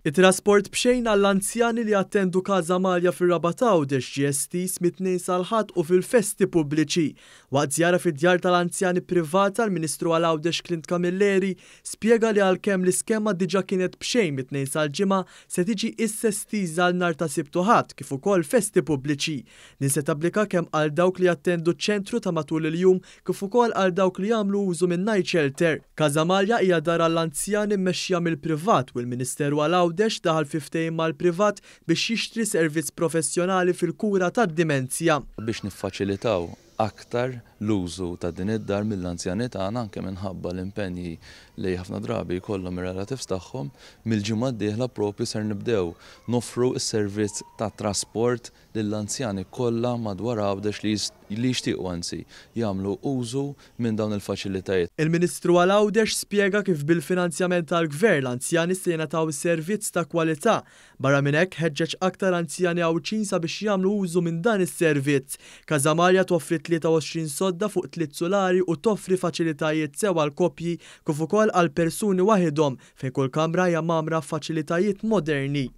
It-trasport b'xejn għall-anzjani li attendu Casa Malja fir-Raba' ta' Għawdex ġie estis mit-2 sal-Ħadd u fil-festi pubbliċi. Waqt żjara fid-djar tal-anzjani privata, l-Ministru għal Għawdex Clint Camilleri spjega li għalkemm l-iskema diġà kienet b'xejn mit-2 sal-ġimgħa se tiġi issa estiża għal nhar ta' Sibt u Ħadd kif ukoll festi pubbliċi. Din se tapplika kemm għal dawk li attendu ċ-ċentru ta' matul il-jum kif ukoll għal dawk li jagħmlu użu minn night shelter. Casa Malja hija dar għall-anzjani mmexxija mill-privat u l-Ministeru għal Għawdex daħal fi ftehim mal-privat biex jixtri servizz professjonali fil-kura tad-dimenzja. Biex niffaċilitaw aktar l-użu ta' din id-dar mill-anzjani tagħna anke minħabba l-impenji li ħafna drabi jkollhom ir-relatives tagħhom, mill-ġimgħa d-dieħla propri ser nibdew noffru s-servizz ta' trasport lill-anzjani kollha madwar Għawdex li jixtiequ anzi jagħmlu użu minn dawn il-faċilitajiet. Il-Ministru għal Għawdex spjega kif bil-finanzjament tal-Gvern l-anzjani se jingħataw servizz ta' kwalità. Barra minn hekk ħeġġeġ aktar anzjani Għawdxin sabiex jagħmlu użu minn dan is-servizz. Casa Malja toffri 23 sodda fuq 3 solari u toffri faċilitajiet sewa għal koppji kif ukoll għal persuni waħedhom fejn kull kamra hija magħmra f'faċilitajiet moderni.